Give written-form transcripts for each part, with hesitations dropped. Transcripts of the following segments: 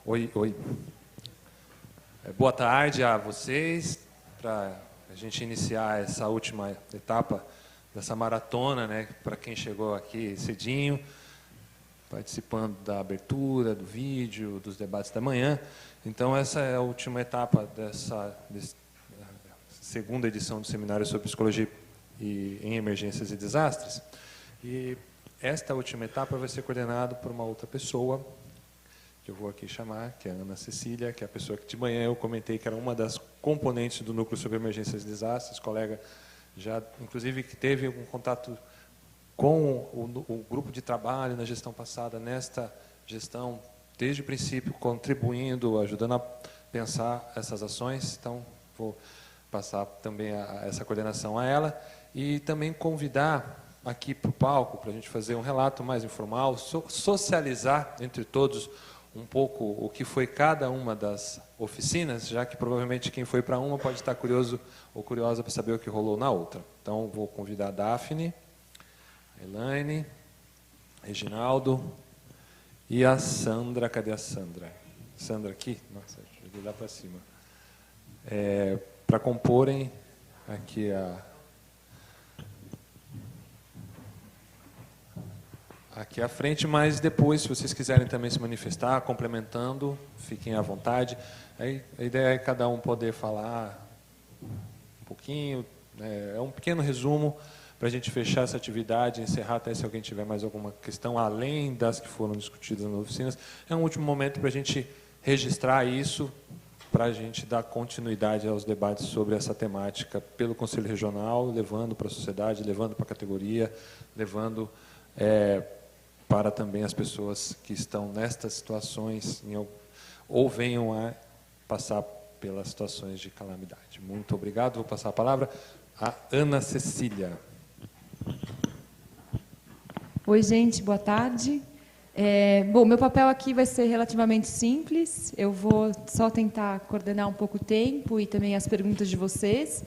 Oi, oi. Boa tarde a vocês. Para a gente iniciar essa última etapa dessa maratona, né? Para quem chegou aqui cedinho, participando da abertura, do vídeo, dos debates da manhã. Então, essa é a última etapa dessa segunda edição do Seminário sobre Psicologia em Emergências e Desastres. E esta última etapa vai ser coordenada por uma outra pessoa, que eu vou aqui chamar, que é a Ana Cecília, que é a pessoa que de manhã eu comentei que era uma das componentes do Núcleo sobre Emergências e Desastres, colega já, inclusive, que teve um contato com o grupo de trabalho na gestão passada, nesta gestão, desde o princípio, contribuindo, ajudando a pensar essas ações. Então, vou passar também essa coordenação a ela e também convidar aqui para o palco, para a gente fazer um relato mais informal, socializar entre todos um pouco o que foi cada uma das oficinas, já que provavelmente quem foi para uma pode estar curioso ou curiosa para saber o que rolou na outra. Então, vou convidar a Daphne, a Elaine, Reginaldo e a Sandra. Cadê a Sandra? Sandra aqui? Nossa, joguei lá para cima. Para comporem aqui aqui à frente, mas depois, se vocês quiserem também se manifestar, complementando, fiquem à vontade. Aí, a ideia é cada um poder falar um pouquinho, é um pequeno resumo para a gente fechar essa atividade, encerrar até se alguém tiver mais alguma questão, além das que foram discutidas nas oficinas. É um último momento para a gente registrar isso, para a gente dar continuidade aos debates sobre essa temática pelo Conselho Regional, levando para a sociedade, levando para a categoria, levando para também as pessoas que estão nestas situações ou venham a passar pelas situações de calamidade. Muito obrigado. Vou passar a palavra a Ana Cecília. Oi, gente, boa tarde. Bom, meu papel aqui vai ser relativamente simples. Eu vou só tentar coordenar um pouco o tempo e também as perguntas de vocês.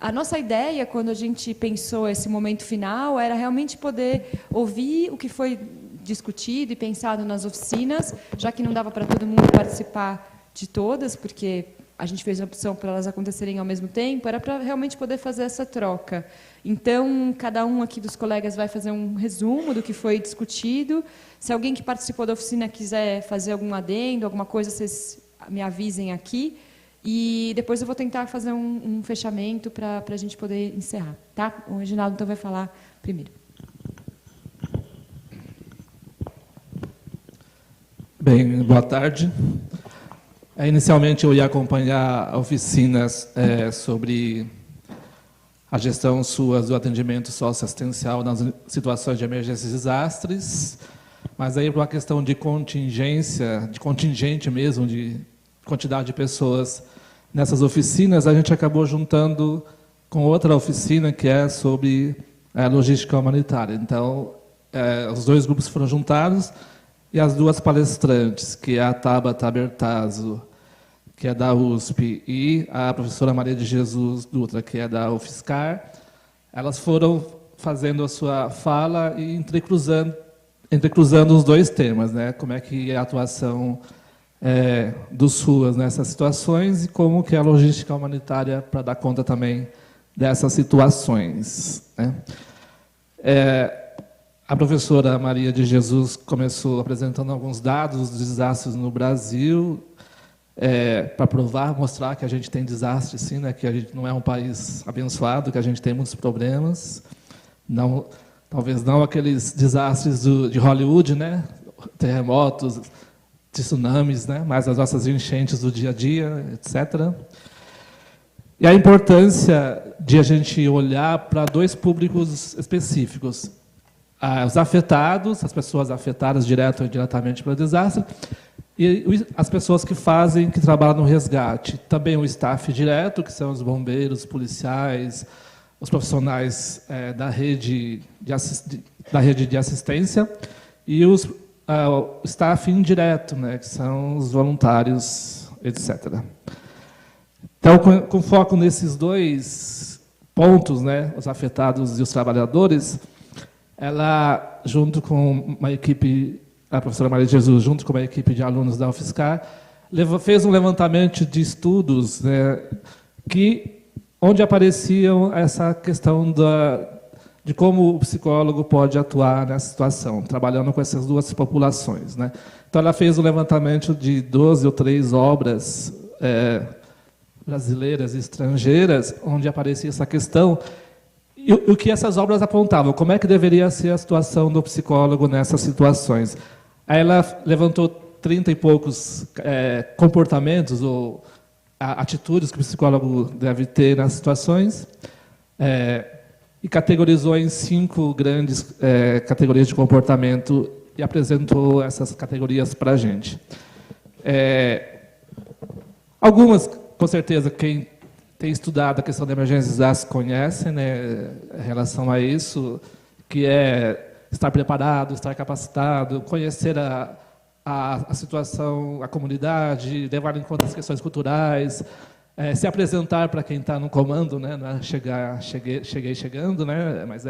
A nossa ideia, quando a gente pensou esse momento final, era realmente poder ouvir o que foi discutido e pensado nas oficinas, já que não dava para todo mundo participar de todas, porque a gente fez a opção para elas acontecerem ao mesmo tempo, era para realmente poder fazer essa troca. Então, cada um aqui dos colegas vai fazer um resumo do que foi discutido. Se alguém que participou da oficina quiser fazer algum adendo, alguma coisa, vocês me avisem aqui. E depois eu vou tentar fazer um fechamento para a gente poder encerrar. Tá? O Reginaldo, então, vai falar primeiro. Bem, boa tarde. Inicialmente, eu ia acompanhar oficinas sobre a gestão suas do atendimento socioassistencial nas situações de emergências e desastres, mas aí, por uma questão de contingência, de contingente mesmo, de quantidade de pessoas nessas oficinas, a gente acabou juntando com outra oficina que é sobre a logística humanitária. Então, os dois grupos foram juntados e as duas palestrantes, que é a Tabata Bertazzo, que é da USP, e a professora Maria de Jesus Dutra, que é da UFSCar, elas foram fazendo a sua fala e entrecruzando os dois temas, né? Como é que é a atuação dos SUAS nessas situações e como que é a logística humanitária para dar conta também dessas situações, né? A professora Maria de Jesus começou apresentando alguns dados dos desastres no Brasil, para provar, mostrar que a gente tem desastre, sim, né? Que a gente não é um país abençoado, que a gente tem muitos problemas. Não, talvez não aqueles desastres de Hollywood, né? Terremotos, tsunamis, né? Mas as nossas enchentes do dia a dia, etc. E a importância de a gente olhar para dois públicos específicos. Os afetados, as pessoas afetadas direto ou indiretamente pelo desastre, e as pessoas que trabalham no resgate. Também o staff direto, que são os bombeiros, os policiais, os profissionais da rede de assistência, e o staff indireto, né, que são os voluntários, etc. Então, com foco nesses dois pontos, né, os afetados e os trabalhadores, ela, junto com uma equipe, a professora Maria de Jesus, junto com uma equipe de alunos da UFSCar, fez um levantamento de estudos, né, onde apareciam essa questão de como o psicólogo pode atuar nessa situação, trabalhando com essas duas populações, né? Então, ela fez um levantamento de 12 ou 13 obras brasileiras e estrangeiras, onde aparecia essa questão, e o que essas obras apontavam, como é que deveria ser a situação do psicólogo nessas situações. Aí ela levantou 30 e poucos comportamentos ou atitudes que o psicólogo deve ter nas situações, e categorizou em 5 grandes categorias de comportamento e apresentou essas categorias para a gente. Algumas, com certeza, quem tem estudado a questão da emergência de desastre conhece, né, em relação a isso, que é estar preparado, estar capacitado, conhecer a situação, a comunidade, levar em conta as questões culturais, se apresentar para quem está no comando, né, não é cheguei chegando, né, mas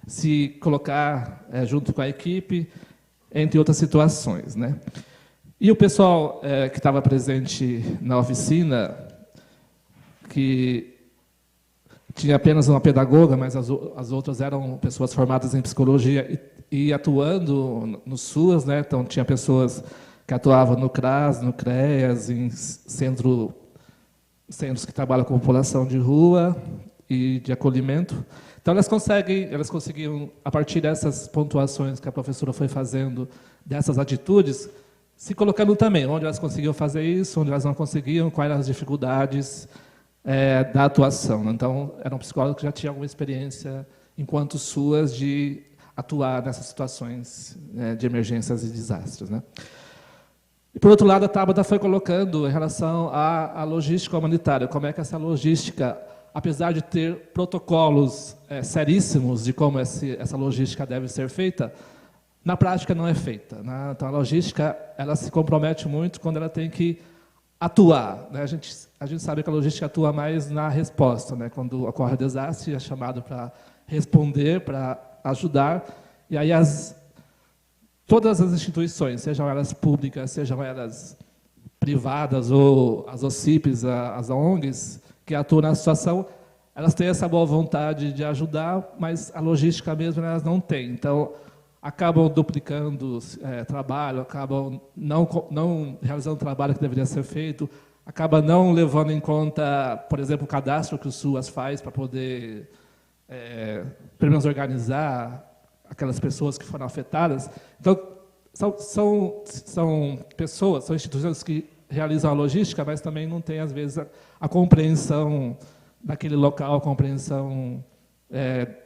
se colocar junto com a equipe, entre outras situações, né. E o pessoal que estava presente na oficina, que tinha apenas uma pedagoga, mas as outras eram pessoas formadas em psicologia e atuando no SUAS, né? Então tinha pessoas que atuavam no CRAS, no CREAS, em centros que trabalham com população de rua e de acolhimento. Então elas conseguiam, a partir dessas pontuações que a professora foi fazendo, dessas atitudes, se colocando também onde elas conseguiam fazer isso, onde elas não conseguiam, quais eram as dificuldades da atuação. Então, era um psicólogo que já tinha alguma experiência, enquanto SUAS, de atuar nessas situações de emergências e desastres, né? E, por outro lado, a Tabata foi colocando em relação à logística humanitária, como é que essa logística, apesar de ter protocolos seríssimos de como essa logística deve ser feita, na prática não é feita, né? Então, a logística ela se compromete muito quando ela tem que atuar, né? A gente sabe que a logística atua mais na resposta, né? Quando ocorre o desastre, é chamado para responder, para ajudar, e aí todas as instituições, sejam elas públicas, sejam elas privadas, ou as OCIPs, as ONGs, que atuam na situação, elas têm essa boa vontade de ajudar, mas a logística mesmo elas não têm. Então, acabam duplicando trabalho, acabam não realizando o trabalho que deveria ser feito, acaba não levando em conta, por exemplo, o cadastro que o SUAS faz para poder, pelo menos, organizar aquelas pessoas que foram afetadas. Então, são pessoas, são instituições que realizam a logística, mas também não têm, às vezes, a compreensão daquele local, a compreensão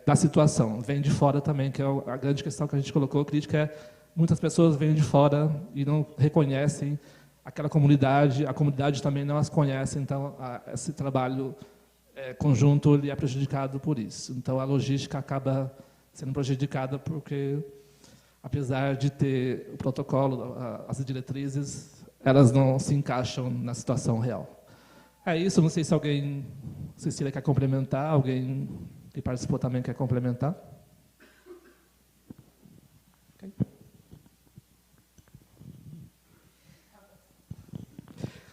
da situação. Vem de fora também, que é a grande questão que a gente colocou, crítica muitas pessoas vêm de fora e não reconhecem aquela comunidade, a comunidade também não as conhece, então esse trabalho conjunto ele é prejudicado por isso. Então a logística acaba sendo prejudicada porque, apesar de ter o protocolo, as diretrizes, elas não se encaixam na situação real. É isso, não sei se alguém, Cecília, quer complementar, alguém que participou também quer complementar? Okay.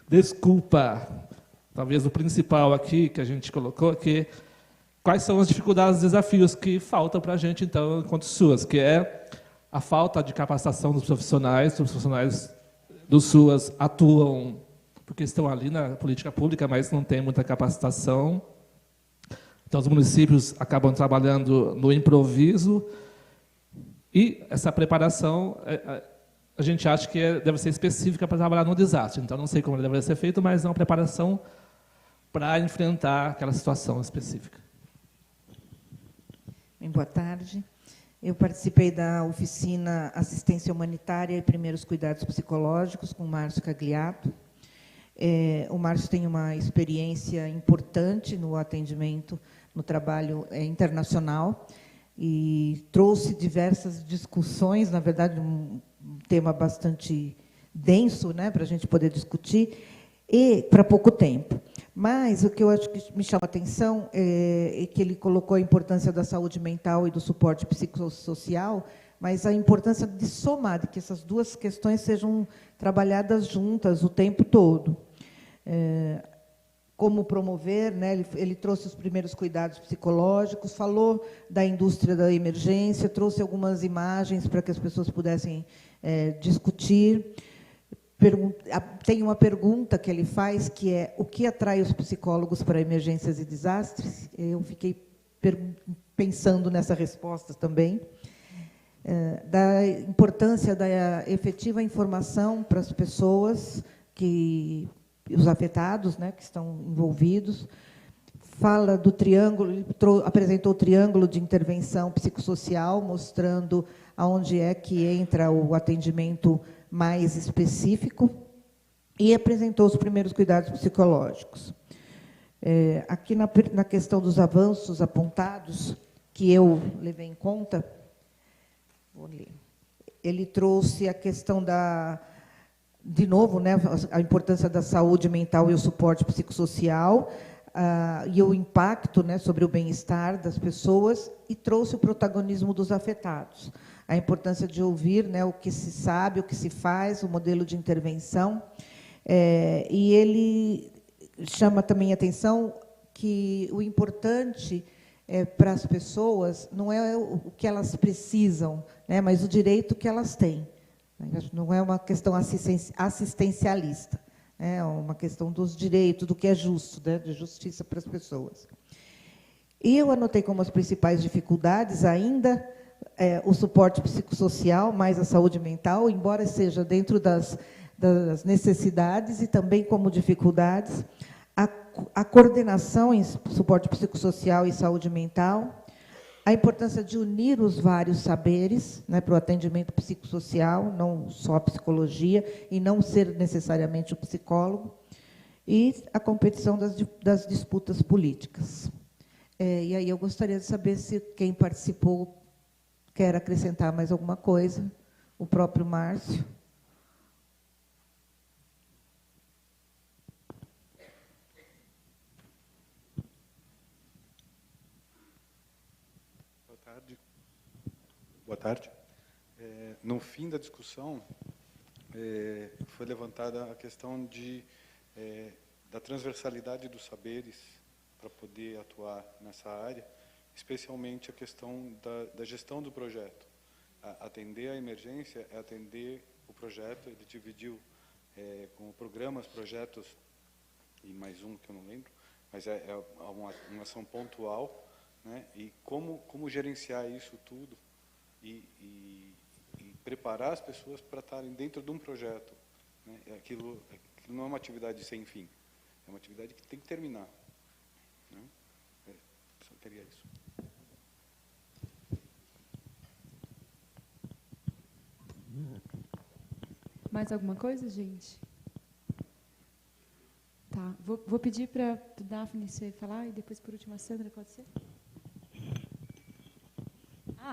Desculpa, talvez o principal aqui que a gente colocou aqui, quais são as dificuldades e desafios que faltam para a gente, então, enquanto SUAS, que é a falta de capacitação dos profissionais. Os profissionais do SUAS atuam porque estão ali na política pública, mas não têm muita capacitação. Então, os municípios acabam trabalhando no improviso e essa preparação, a gente acha que deve ser específica para trabalhar no desastre. Então, não sei como ela deveria ser feita, mas é uma preparação para enfrentar aquela situação específica. Boa tarde. Eu participei da oficina Assistência Humanitária e Primeiros Cuidados Psicológicos com o Márcio Cagliato. O Márcio tem uma experiência importante no atendimento, no trabalho internacional, e trouxe diversas discussões, na verdade, um tema bastante denso, né, para a gente poder discutir, e para pouco tempo. Mas o que eu acho que me chama a atenção é que ele colocou a importância da saúde mental e do suporte psicossocial, mas a importância de somar, de que essas duas questões sejam trabalhadas juntas o tempo todo. Como promover, né? Ele trouxe os primeiros cuidados psicológicos, falou da indústria da emergência, trouxe algumas imagens para que as pessoas pudessem discutir. Tem uma pergunta que ele faz, que é: o que atrai os psicólogos para emergências e desastres? Eu fiquei pensando nessa resposta também. Da importância da efetiva informação para as pessoas, os afetados, né, que estão envolvidos. Fala do triângulo, ele apresentou o triângulo de intervenção psicossocial, mostrando aonde é que entra o atendimento mais específico, e apresentou os primeiros cuidados psicológicos. Aqui na questão dos avanços apontados, que eu levei em conta, vou ler. Ele trouxe a questão de novo, né, a importância da saúde mental e o suporte psicossocial, e o impacto, né, sobre o bem-estar das pessoas, e trouxe o protagonismo dos afetados. A importância de ouvir, né, o que se sabe, o que se faz, o modelo de intervenção. E ele chama também a atenção que o importante para as pessoas não é o que elas precisam, né, mas o direito que elas têm. Não é uma questão assistencialista, é uma questão dos direitos, do que é justo, né, de justiça para as pessoas. E eu anotei como as principais dificuldades ainda o suporte psicossocial, mais a saúde mental, embora seja dentro das necessidades, e também como dificuldades, a coordenação em suporte psicossocial e saúde mental, a importância de unir os vários saberes, né, para o atendimento psicossocial, não só a psicologia, e não ser necessariamente o psicólogo, e a competição das disputas políticas. E aí eu gostaria de saber se quem participou quer acrescentar mais alguma coisa, o próprio Márcio. Boa tarde. No fim da discussão, foi levantada a questão da transversalidade dos saberes para poder atuar nessa área, especialmente a questão da gestão do projeto. Atender a emergência é atender o projeto. Ele dividiu com programas, projetos, e mais um que eu não lembro, mas é uma ação pontual, né? E como gerenciar isso tudo e preparar as pessoas para estarem dentro de um projeto, né? Aquilo não é uma atividade sem fim, é uma atividade que tem que terminar, né? Só queria isso. Mais alguma coisa, gente? Tá, vou pedir para a Daphne você falar, e depois, por último, a Sandra, pode ser?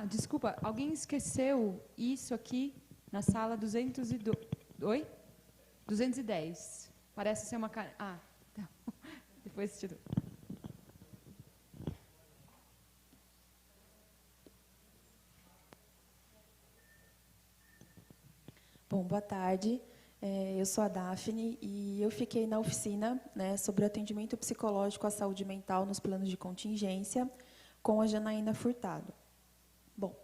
Desculpa, alguém esqueceu isso aqui na sala 202. Oi? 210. Parece ser uma... tá. Depois te dou. Bom, boa tarde. Eu sou a Daphne e eu fiquei na oficina, né, sobre o atendimento psicológico à saúde mental nos planos de contingência com a Janaína Furtado. Bom,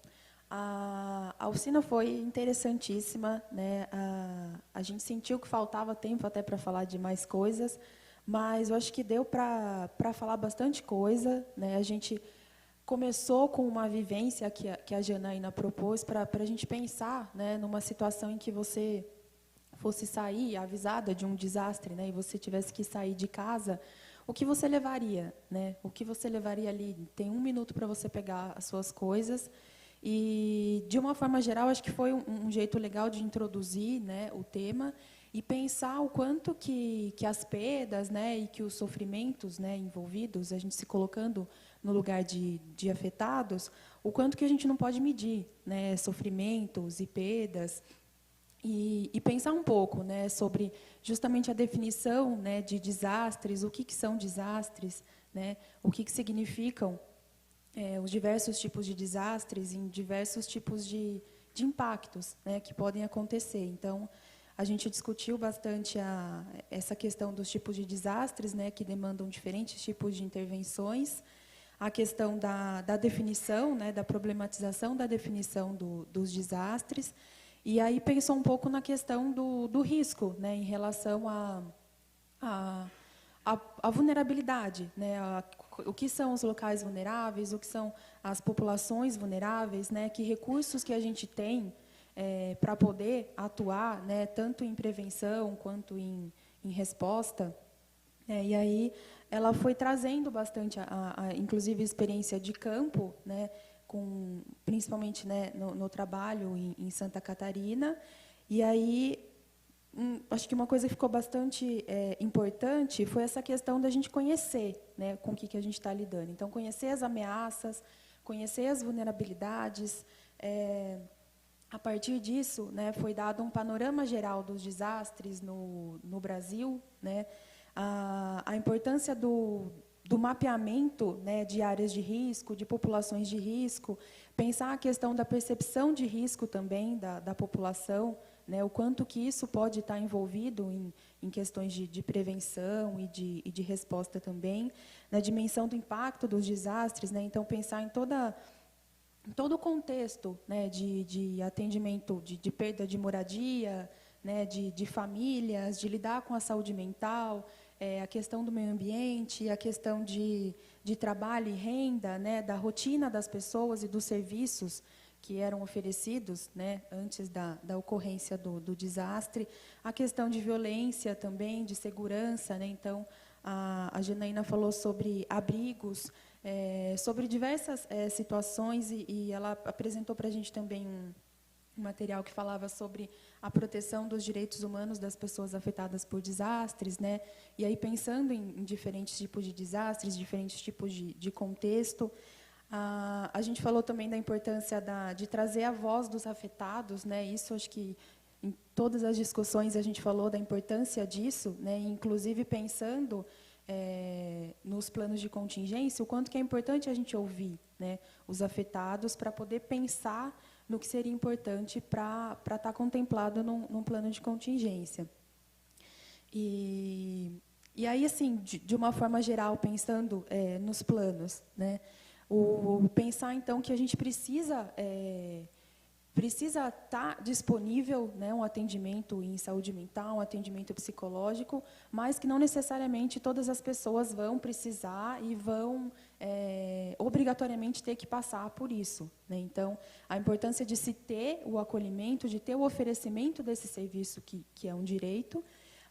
a oficina foi interessantíssima, né? A gente sentiu que faltava tempo até para falar de mais coisas, mas eu acho que deu para falar bastante coisa, né? A gente começou com uma vivência que a Janaína propôs para a gente pensar, né, numa situação em que você fosse sair avisada de um desastre, né, e você tivesse que sair de casa, o que você levaria, né? O que você levaria ali? Tem 1 minuto para você pegar as suas coisas. E, de uma forma geral, acho que foi um jeito legal de introduzir, né, o tema e pensar o quanto que as perdas, né, e que os sofrimentos, né, envolvidos, a gente se colocando no lugar de afetados, o quanto que a gente não pode medir, né, sofrimentos e perdas. E pensar um pouco, né, sobre justamente a definição, né, de desastres, o que são desastres, né, o que significam os diversos tipos de desastres em diversos tipos de impactos, né, que podem acontecer. Então, a gente discutiu bastante essa questão dos tipos de desastres, né, que demandam diferentes tipos de intervenções, a questão da definição, né, da problematização da definição dos desastres, e aí pensou um pouco na questão do risco, né, em relação a vulnerabilidade, né? O que são os locais vulneráveis, o que são as populações vulneráveis, né? Que recursos que a gente tem para poder atuar, né? Tanto em prevenção quanto em resposta. E aí ela foi trazendo bastante, inclusive, experiência de campo, né? Principalmente, né? no trabalho em Santa Catarina. E aí acho que uma coisa que ficou bastante importante foi essa questão da gente conhecer, né, com o que a gente está lidando. Então, conhecer as ameaças, conhecer as vulnerabilidades. A partir disso, né, foi dado um panorama geral dos desastres no Brasil, né, a importância do mapeamento, né, de áreas de risco, de populações de risco, pensar a questão da percepção de risco também da população, né, o quanto que isso pode estar envolvido em questões de prevenção e de resposta também, na dimensão do impacto dos desastres, né, então pensar em todo o contexto, né, de atendimento, de perda de moradia, né, de famílias, de lidar com a saúde mental, a questão do meio ambiente, a questão de trabalho e renda, né, da rotina das pessoas e dos serviços que eram oferecidos, né, antes da ocorrência do desastre, a questão de violência também, de segurança, né, então a Janaína falou sobre abrigos, sobre diversas situações e ela apresentou para a gente também um material que falava sobre a proteção dos direitos humanos das pessoas afetadas por desastres, né, e aí pensando em diferentes tipos de desastres, diferentes tipos de contexto. A gente falou também da importância de trazer a voz dos afetados, né? Isso acho que em todas as discussões a gente falou da importância disso, né? Inclusive pensando nos planos de contingência, o quanto que é importante a gente ouvir, né, os afetados para poder pensar no que seria importante para estar contemplado num plano de contingência. E aí, assim, de uma forma geral, pensando nos planos, né? Pensar, então, que a gente precisa estar disponível, né, um atendimento em saúde mental, um atendimento psicológico, mas que não necessariamente todas as pessoas vão precisar e vão obrigatoriamente ter que passar por isso, né? Então, a importância de se ter o acolhimento, de ter o oferecimento desse serviço que é um direito,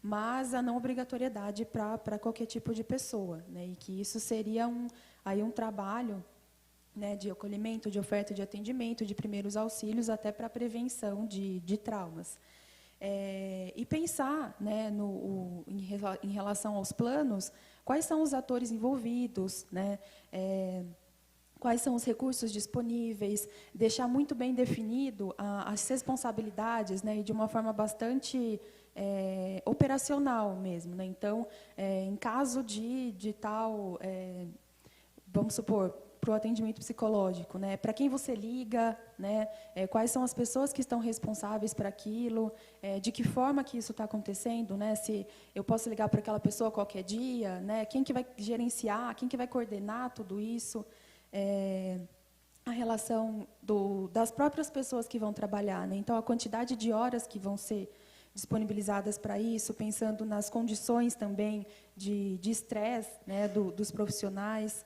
mas a não obrigatoriedade para qualquer tipo de pessoa, né? E que isso seria um trabalho, né, de acolhimento, de oferta de atendimento, de primeiros auxílios, até para a prevenção de traumas. E pensar, né, em relação aos planos, quais são os atores envolvidos, né, quais são os recursos disponíveis, deixar muito bem definido as responsabilidades, né, e de uma forma bastante operacional mesmo, né? Então, em caso de tal, vamos supor, para o atendimento psicológico, né? Para quem você liga, né? Quais são as pessoas que estão responsáveis por aquilo, de que forma que isso está acontecendo, né? Se eu posso ligar para aquela pessoa qualquer dia, né? Quem que vai gerenciar, quem que vai coordenar tudo isso, a relação das próprias pessoas que vão trabalhar, né? Então, a quantidade de horas que vão ser disponibilizadas para isso, pensando nas condições também de estresse, né, dos profissionais,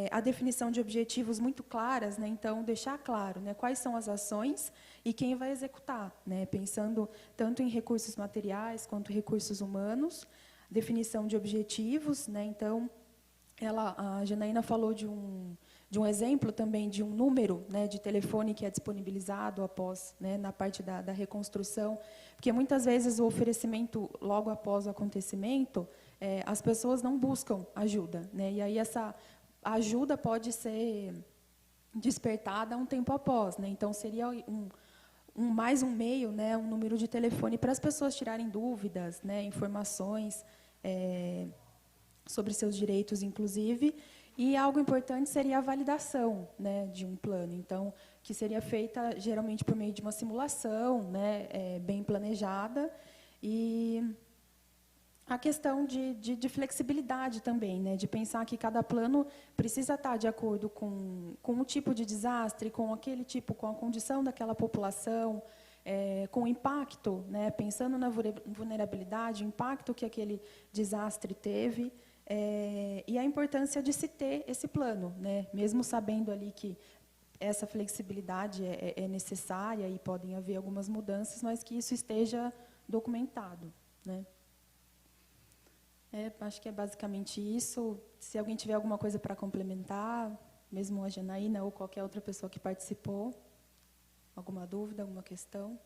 a definição de objetivos muito claras, né, então deixar claro, né, quais são as ações e quem vai executar, né, pensando tanto em recursos materiais quanto recursos humanos, definição de objetivos, né, então a Janaína falou de um exemplo também de um número, né, de telefone que é disponibilizado após, né, na parte da reconstrução, porque muitas vezes o oferecimento logo após o acontecimento, as pessoas não buscam ajuda, né, e aí essa ajuda pode ser despertada um tempo após, né, então seria mais um meio, né, um número de telefone para as pessoas tirarem dúvidas, né, informações sobre seus direitos, inclusive. E algo importante seria a validação, né, de um plano. Então, que seria feita geralmente por meio de uma simulação, né, bem planejada, e a questão de flexibilidade também, né, de pensar que cada plano precisa estar de acordo com o tipo de desastre, com aquele tipo, com a condição daquela população, com o impacto, né, pensando na vulnerabilidade, o impacto que aquele desastre teve, e a importância de se ter esse plano, né, mesmo sabendo ali que essa flexibilidade é necessária e podem haver algumas mudanças, mas que isso esteja documentado, né. Acho que é basicamente isso. Se alguém tiver alguma coisa para complementar, mesmo a Janaína ou qualquer outra pessoa que participou, alguma dúvida, alguma questão?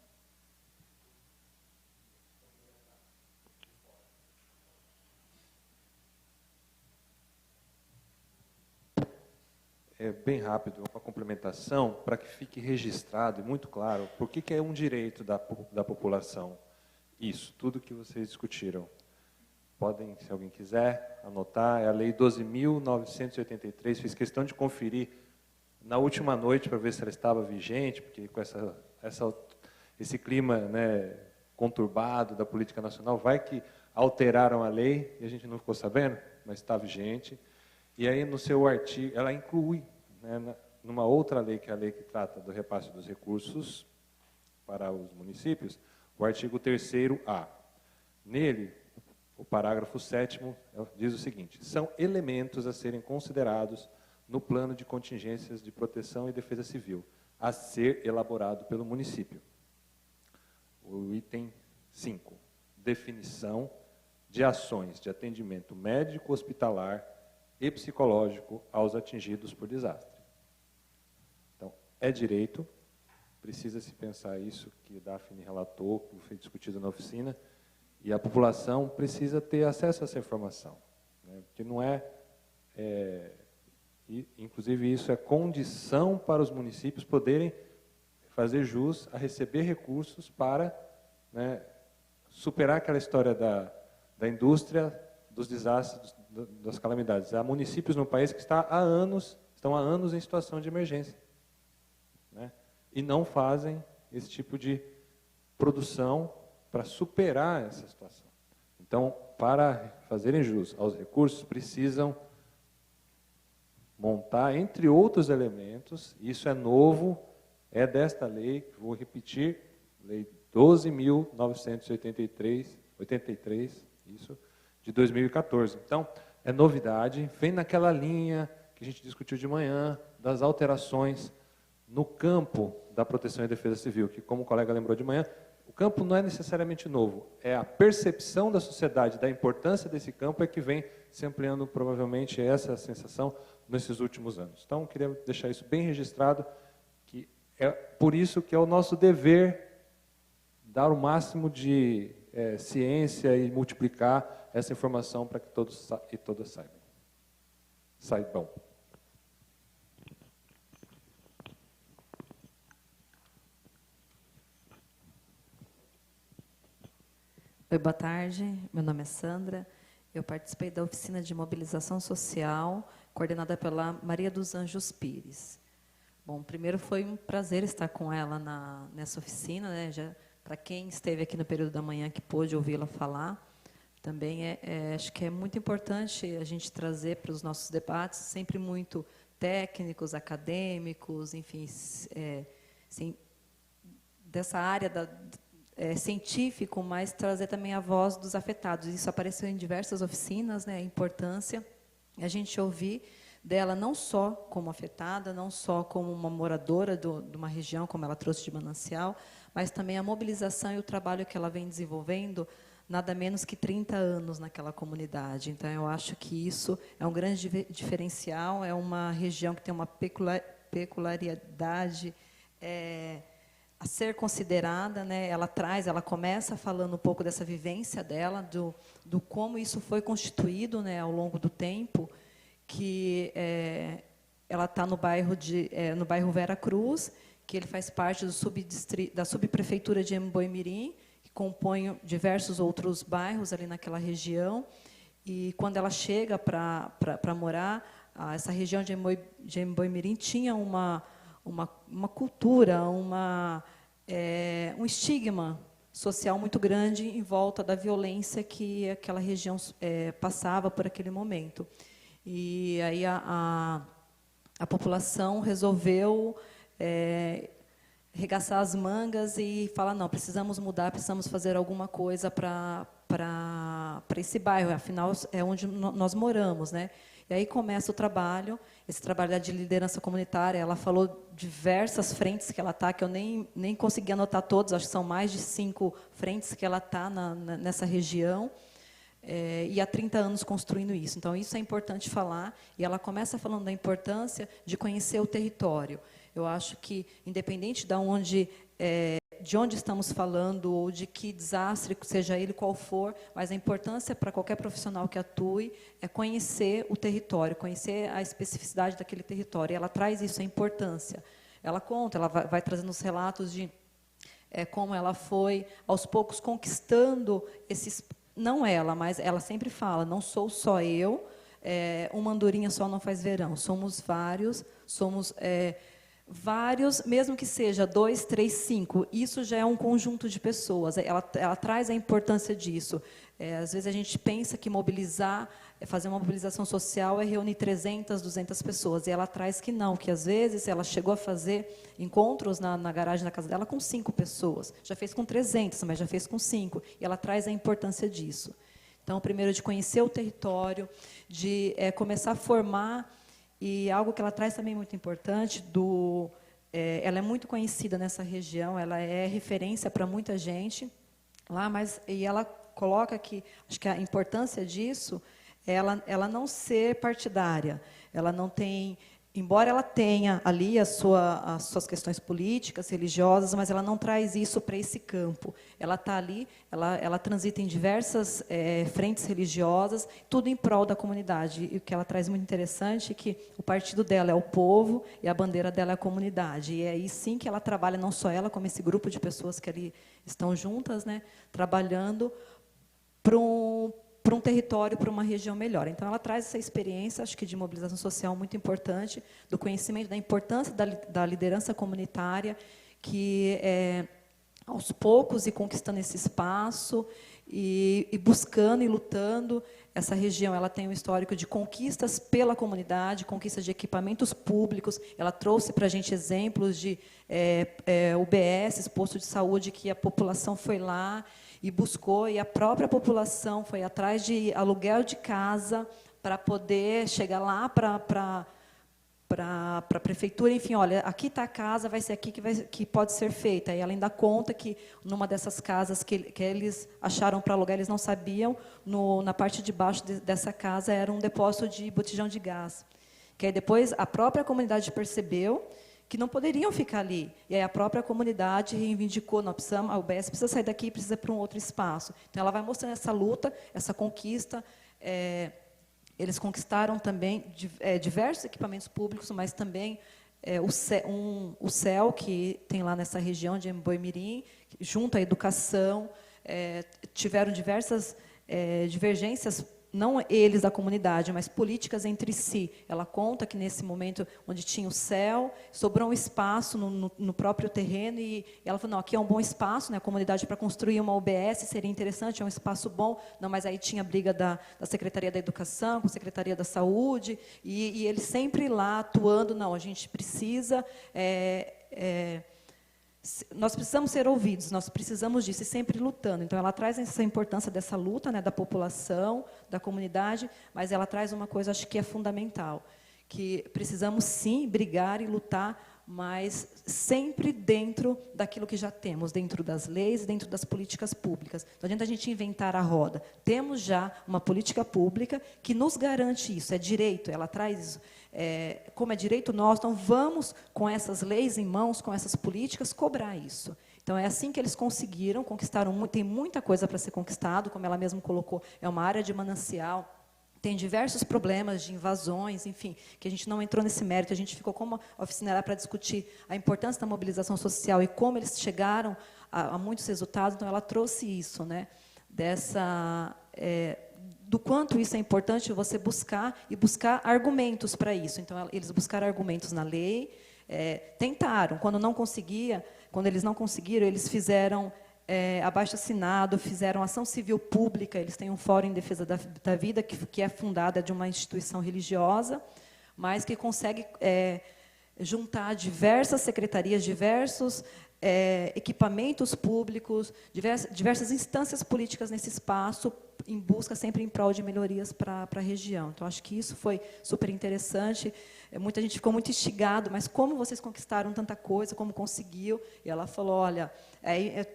É bem rápido, uma complementação para que fique registrado e muito claro por que é um direito da população. Isso, tudo que vocês discutiram. Podem, se alguém quiser, anotar, é a Lei 12.983, fiz questão de conferir na última noite para ver se ela estava vigente, porque com esse clima, né, conturbado da política nacional, vai que alteraram a lei e a gente não ficou sabendo, mas está vigente. E aí, no seu artigo, ela inclui, né, numa outra lei, que é a lei que trata do repasse dos recursos para os municípios, o artigo 3º-A. Nele, o parágrafo 7º diz o seguinte: são elementos a serem considerados no plano de contingências de proteção e defesa civil, a ser elaborado pelo município. O item 5, definição de ações de atendimento médico, hospitalar e psicológico aos atingidos por desastre. Então, é direito, precisa-se pensar isso que Daphne relatou, que foi discutido na oficina, e a população precisa ter acesso a essa informação, né? Porque não inclusive isso é condição para os municípios poderem fazer jus a receber recursos para, né, superar aquela história da indústria, dos desastres, das calamidades. Há municípios no país que estão há anos em situação de emergência, né, e não fazem esse tipo de produção para superar essa situação. Então, para fazerem jus aos recursos, precisam montar, entre outros elementos, isso é novo, é desta lei, vou repetir, Lei 12.983, isso, de 2014. Então, é novidade, vem naquela linha que a gente discutiu de manhã, das alterações no campo da proteção e defesa civil, que, como o colega lembrou de manhã, o campo não é necessariamente novo, é a percepção da sociedade da importância desse campo é que vem se ampliando, provavelmente, essa sensação nesses últimos anos. Então, queria deixar isso bem registrado, que é por isso que é o nosso dever dar o máximo de ciência e multiplicar essa informação para que todos e todas saibam. Oi, boa tarde. Meu nome é Sandra. Eu participei da oficina de mobilização social, coordenada pela Maria dos Anjos Pires. Bom, primeiro foi um prazer estar com ela nessa oficina, né? Para quem esteve aqui no período da manhã que pôde ouvi-la falar, também acho que é muito importante a gente trazer para os nossos debates, sempre muito técnicos, acadêmicos, enfim, dessa área científico, mas trazer também a voz dos afetados. Isso apareceu em diversas oficinas, né, a importância a gente ouvir dela não só como afetada, não só como uma moradora de uma região, como ela trouxe de Manancial, mas também a mobilização e o trabalho que ela vem desenvolvendo, nada menos que 30 anos naquela comunidade. Então, eu acho que isso é um grande diferencial, é uma região que tem uma peculiaridade a ser considerada, né? Ela começa falando um pouco dessa vivência dela, do como isso foi constituído, né, ao longo do tempo, que ela está no bairro Vera Cruz, que ele faz parte da subprefeitura de Embu-Mirim, que compõe diversos outros bairros ali naquela região. E quando ela chega para morar, essa região de Embu-Mirim tinha uma cultura, um estigma social muito grande em volta da violência que aquela região passava por aquele momento. E aí a população resolveu arregaçar as mangas e falar, não, precisamos mudar, precisamos fazer alguma coisa para esse bairro, afinal é onde nós moramos, né? E aí começa o trabalho, esse trabalho de liderança comunitária. Ela falou diversas frentes que ela está, que eu nem consegui anotar todos, acho que são mais de 5 frentes que ela está nessa região, e há 30 anos construindo isso. Então, isso é importante falar, e ela começa falando da importância de conhecer o território. Eu acho que, independente de onde estamos falando, ou de que desastre, seja ele qual for, mas a importância para qualquer profissional que atue é conhecer o território, conhecer a especificidade daquele território. E ela traz isso, a importância. Ela conta, ela vai trazendo os relatos de como ela foi, aos poucos, conquistando esses... Não ela, mas ela sempre fala, não sou só eu, uma andorinha só não faz verão. Somos vários, vários, mesmo que seja 2, 3, 5, isso já é um conjunto de pessoas. Ela traz a importância disso. Às vezes a gente pensa que fazer uma mobilização social é reunir 300, 200 pessoas. E ela traz que não, que às vezes ela chegou a fazer encontros na garagem da casa dela com 5 pessoas. Já fez com 300, mas já fez com 5. E ela traz a importância disso. Então, primeiro, de conhecer o território, de começar a formar. E algo que ela traz também muito importante, ela é muito conhecida nessa região, ela é referência para muita gente lá, e ela coloca que, acho que a importância disso é ela não ser partidária, ela não tem, embora ela tenha ali as suas questões políticas, religiosas, mas ela não traz isso para esse campo. Ela está ali, ela transita em diversas frentes religiosas, tudo em prol da comunidade. E o que ela traz muito interessante é que o partido dela é o povo e a bandeira dela é a comunidade. E é aí sim que ela trabalha, não só ela, como esse grupo de pessoas que ali estão juntas, né, trabalhando para um território, para uma região melhor. Então, ela traz essa experiência, acho que de mobilização social muito importante, do conhecimento da importância da liderança comunitária, que aos poucos e conquistando esse espaço e buscando e lutando. Essa região ela tem um histórico de conquistas pela comunidade, conquistas de equipamentos públicos. Ela trouxe para a gente exemplos de UBS, posto de saúde, que a população foi lá e buscou, e a própria população foi atrás de aluguel de casa para poder chegar lá para a prefeitura, enfim, olha, aqui está a casa, vai ser aqui que pode ser feita. E ela ainda conta que, numa dessas casas que eles acharam para alugar, eles não sabiam, na parte de baixo dessa casa era um depósito de botijão de gás. Que aí depois a própria comunidade percebeu que não poderiam ficar ali. E aí a própria comunidade reivindicou, não, a UBS precisa sair daqui e precisa ir para um outro espaço. Então, ela vai mostrando essa luta, essa conquista. Eles conquistaram também diversos equipamentos públicos, mas também o CEL, que tem lá nessa região de Embu-Mirim, junto à educação, tiveram diversas divergências, não eles da comunidade, mas políticas entre si. Ela conta que, nesse momento, onde tinha o CEL, sobrou um espaço no próprio terreno, e ela falou, não, aqui é um bom espaço, né, a comunidade para construir uma UBS seria interessante, é um espaço bom. Não, mas aí tinha briga da Secretaria da Educação, com a Secretaria da Saúde, e eles sempre lá atuando, não, a gente precisa... nós precisamos ser ouvidos, nós precisamos disso, e sempre lutando. Então, ela traz essa importância dessa luta, né, da população, da comunidade, mas ela traz uma coisa, acho que é fundamental, que precisamos, sim, brigar e lutar, mas sempre dentro daquilo que já temos, dentro das leis, dentro das políticas públicas. Não adianta a gente inventar a roda. Temos já uma política pública que nos garante isso, é direito, ela traz isso. Como é direito nosso, então vamos, com essas leis em mãos, com essas políticas, cobrar isso. Então, é assim que eles conseguiram, conquistaram, tem muita coisa para ser conquistado, como ela mesma colocou, é uma área de manancial, tem diversos problemas de invasões, enfim, que a gente não entrou nesse mérito, a gente ficou como oficina para discutir a importância da mobilização social e como eles chegaram a muitos resultados. Então, ela trouxe isso, né, do quanto isso é importante você buscar argumentos para isso. Então, eles buscaram argumentos na lei, tentaram. Quando eles não conseguiram, eles fizeram abaixo-assinado, fizeram ação civil pública, eles têm um fórum em defesa da vida, que é fundada de uma instituição religiosa, mas que consegue juntar diversas secretarias, diversos equipamentos públicos, diversas instâncias políticas nesse espaço, em busca sempre em prol de melhorias para a região. Então, acho que isso foi super interessante. Muita gente ficou muito instigado, mas como vocês conquistaram tanta coisa, como conseguiu? E ela falou, olha,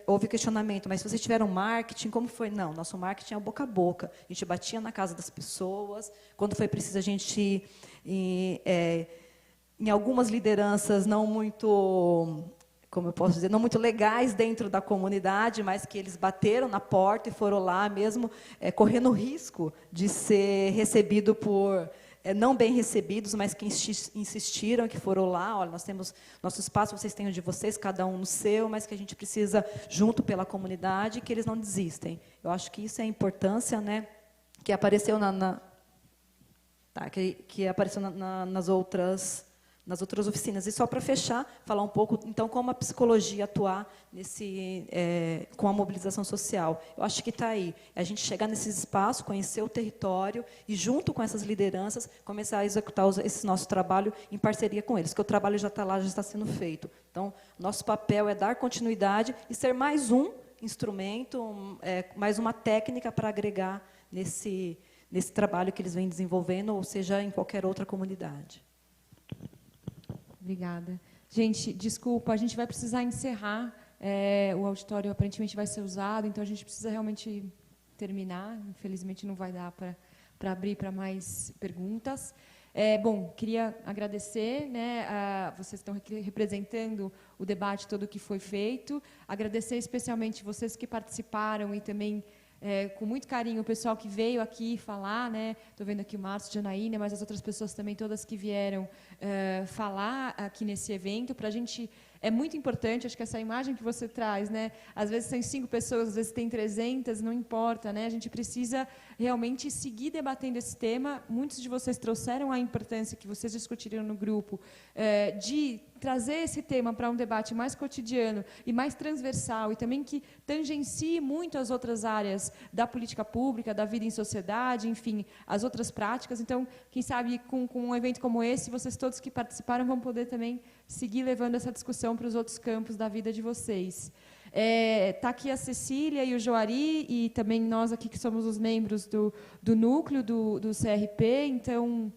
houve questionamento, mas se vocês tiveram marketing, como foi? Não, nosso marketing é o boca a boca. A gente batia na casa das pessoas, quando foi preciso a gente em algumas lideranças não muito, como eu posso dizer, não muito legais dentro da comunidade, mas que eles bateram na porta e foram lá mesmo, correndo risco de ser recebido por não bem recebidos, mas que insistiram, que foram lá, olha, nós temos nosso espaço, vocês têm o de vocês, cada um no seu, mas que a gente precisa, junto pela comunidade, que eles não desistem. Eu acho que isso é a importância, né, que apareceu que apareceu nas outras oficinas. E só para fechar, falar um pouco, então, como a psicologia atuar com a mobilização social. Eu acho que está aí. A gente chegar nesses espaços, conhecer o território e, junto com essas lideranças, começar a executar esse nosso trabalho em parceria com eles, porque o trabalho já está lá, já está sendo feito. Então, nosso papel é dar continuidade e ser mais um instrumento, mais uma técnica para agregar nesse trabalho que eles vêm desenvolvendo, ou seja, em qualquer outra comunidade. Obrigada. Gente, desculpa, a gente vai precisar encerrar. O auditório aparentemente vai ser usado, então a gente precisa realmente terminar. Infelizmente, não vai dar para abrir para mais perguntas. Bom, queria agradecer, né, vocês estão representando o debate todo que foi feito. Agradecer especialmente vocês que participaram e também com muito carinho o pessoal que veio aqui falar, né? Estou vendo aqui o Márcio, Janaína, mas as outras pessoas também, todas que vieram falar aqui nesse evento. Para a gente é muito importante, acho que essa imagem que você traz, né? Às vezes tem 5 pessoas, às vezes tem 300, não importa, né? A gente precisa realmente seguir debatendo esse tema. Muitos de vocês trouxeram a importância que vocês discutiram no grupo de trazer esse tema para um debate mais cotidiano e mais transversal e também que tangencie muito as outras áreas da política pública, da vida em sociedade, enfim, as outras práticas. Então, quem sabe, com um evento como esse, vocês todos que participaram vão poder também seguir levando essa discussão para os outros campos da vida de vocês. Está aqui a Cecília e o Joari, e também nós aqui que somos os membros do núcleo do CRP, então...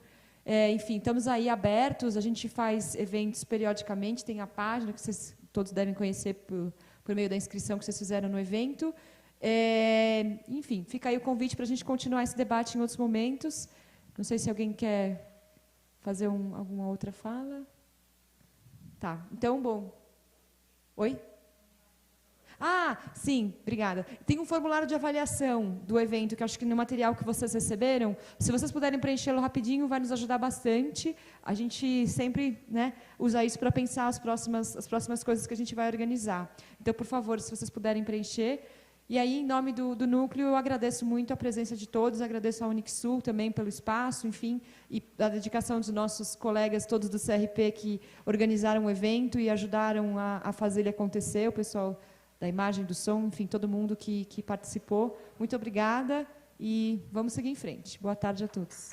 enfim, estamos aí abertos, a gente faz eventos periodicamente, tem a página que vocês todos devem conhecer por meio da inscrição que vocês fizeram no evento. Enfim, fica aí o convite para a gente continuar esse debate em outros momentos. Não sei se alguém quer fazer alguma outra fala. Tá, então, bom. Oi? Ah, sim, obrigada. Tem um formulário de avaliação do evento, que acho que no material que vocês receberam, se vocês puderem preenchê-lo rapidinho, vai nos ajudar bastante. A gente sempre, né, usa isso para pensar as próximas coisas que a gente vai organizar. Então, por favor, se vocês puderem preencher. E aí, em nome do núcleo, eu agradeço muito a presença de todos, agradeço ao Unixul também pelo espaço, enfim, e a dedicação dos nossos colegas todos do CRP que organizaram o evento e ajudaram a fazer ele acontecer, o pessoal da imagem, do som, enfim, todo mundo que participou. Muito obrigada e vamos seguir em frente. Boa tarde a todos.